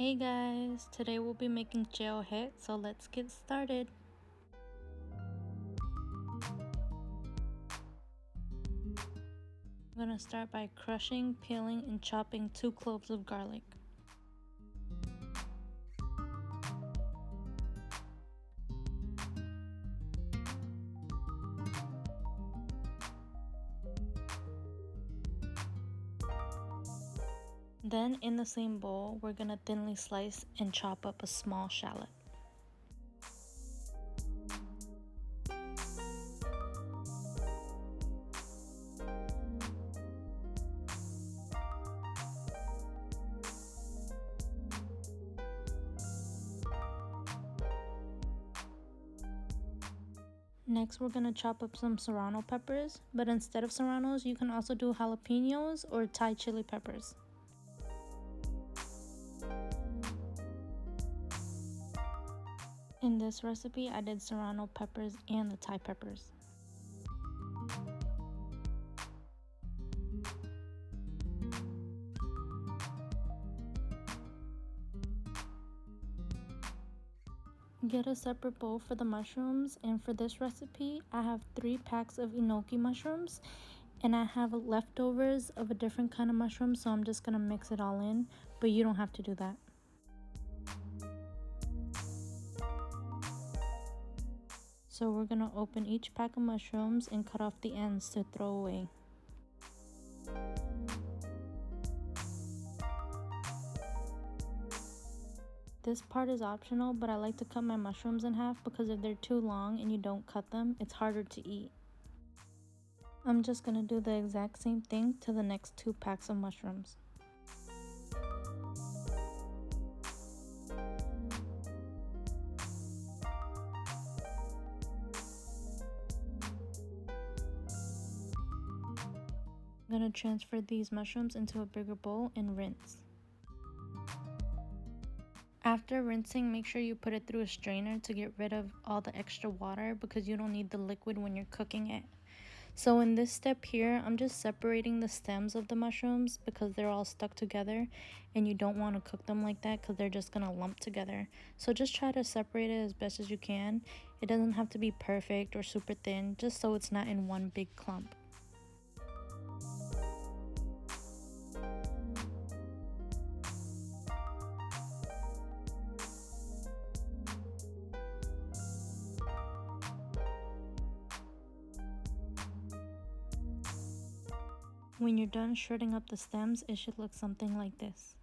Hey guys, today we'll be making Jeow, so let's get started. I'm gonna start by crushing, peeling, and chopping 2 cloves of garlic. Then in the same bowl, we're gonna thinly slice and chop up a small shallot. Next, we're gonna chop up some serrano peppers, but instead of serranos, you can also do jalapeños or Thai chili peppers. In this recipe, I did serrano peppers and the Thai peppers. Get a separate bowl for the mushrooms, and for this recipe I have 3 packs of Enoki mushrooms, and I have leftovers of a different kind of mushroom, so I'm just gonna mix it all in, but you don't have to do that. So we're gonna open each pack of mushrooms and cut off the ends to throw away. This part is optional, but I like to cut my mushrooms in half because if they're too long and you don't cut them, it's harder to eat. I'm just gonna do the exact same thing to the next 2 packs of mushrooms. I'm gonna transfer these mushrooms into a bigger bowl and rinse. After rinsing, make sure you put it through a strainer to get rid of all the extra water because you don't need the liquid when you're cooking it. So in this step here, I'm just separating the stems of the mushrooms because they're all stuck together and you don't want to cook them like that because they're just going to lump together. So just try to separate it as best as you can. It doesn't have to be perfect or super thin, just so it's not in one big clump. When you're done shredding up the stems, it should look something like this.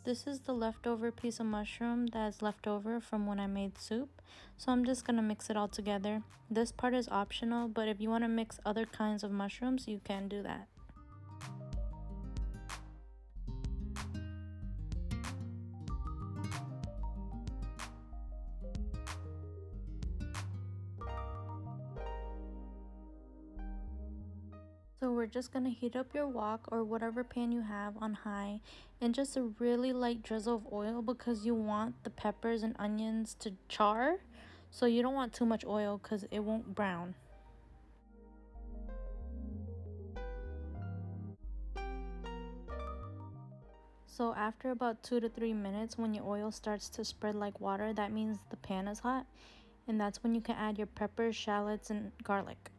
This is the leftover piece of mushroom that's left over from when I made soup, so I'm just gonna mix it all together. This part is optional, but if you want to mix other kinds of mushrooms, you can do that. So we're just gonna heat up your wok or whatever pan you have on high and just a really light drizzle of oil because you want the peppers and onions to char. So you don't want too much oil because it won't brown. So after about 2 to 3 minutes, when your oil starts to spread like water, that means the pan is hot, and that's when you can add your peppers, shallots, and garlic.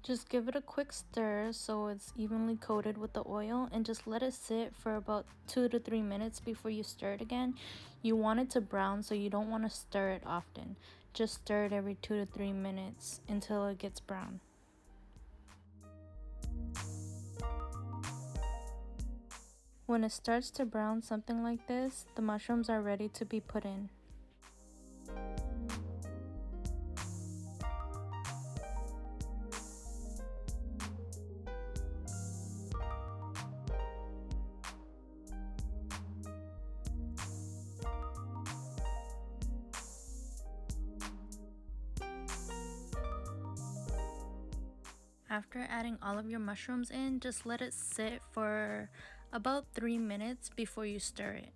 Just give it a quick stir so it's evenly coated with the oil and just let it sit for about 2 to 3 minutes before you stir it again. You want it to brown, so you don't want to stir it often. Just stir it every 2 to 3 minutes until it gets brown. When it starts to brown something like this, the mushrooms are ready to be put in. After adding all of your mushrooms in, just let it sit for about 3 minutes before you stir it.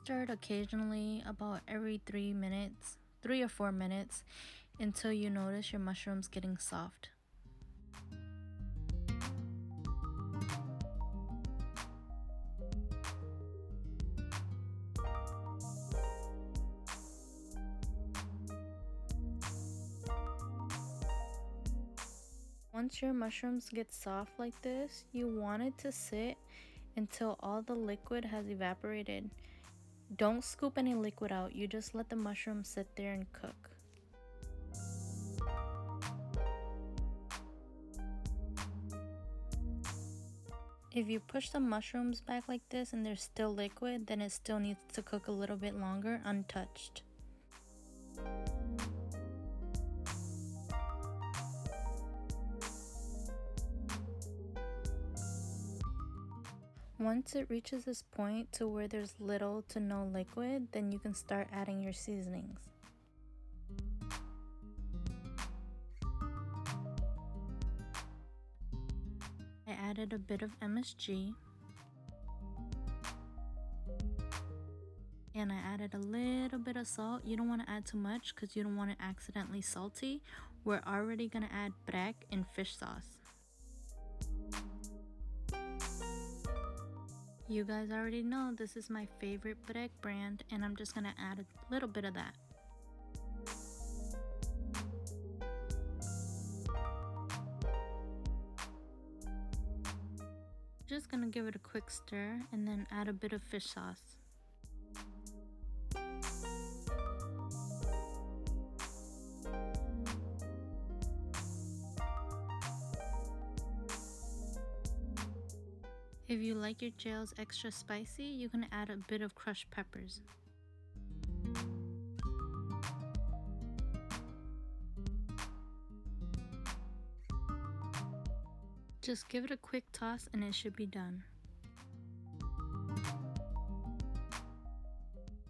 Stir it occasionally about every 3 minutes, 3 or 4 minutes, until you notice your mushrooms getting soft. Once your mushrooms get soft like this, you want it to sit until all the liquid has evaporated. Don't scoop any liquid out, you just let the mushrooms sit there and cook. If you push the mushrooms back like this and they're still liquid, then it still needs to cook a little bit longer untouched. Once it reaches this point to where there's little to no liquid, then you can start adding your seasonings. I added a bit of MSG, and I added a little bit of salt. You don't want to add too much because you don't want it accidentally salty. We're already going to add padeak and fish sauce. You guys already know this is my favorite padeak brand, and I'm just going to add a little bit of that. Just going to give it a quick stir and then add a bit of fish sauce. If you like your Jeows extra spicy, you can add a bit of crushed peppers. Just give it a quick toss and it should be done.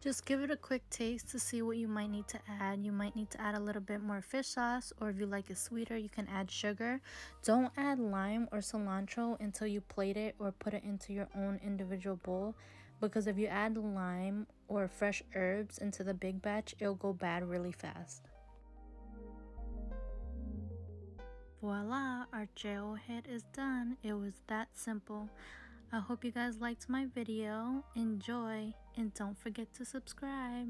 Just give it a quick taste to see what you might need to add. You might need to add a little bit more fish sauce, or if you like it sweeter, you can add sugar. Don't add lime or cilantro until you plate it or put it into your own individual bowl, because if you add lime or fresh herbs into the big batch, it'll go bad really fast. Voila, our Jeow head is done. It was that simple. I hope you guys liked my video. Enjoy, and don't forget to subscribe.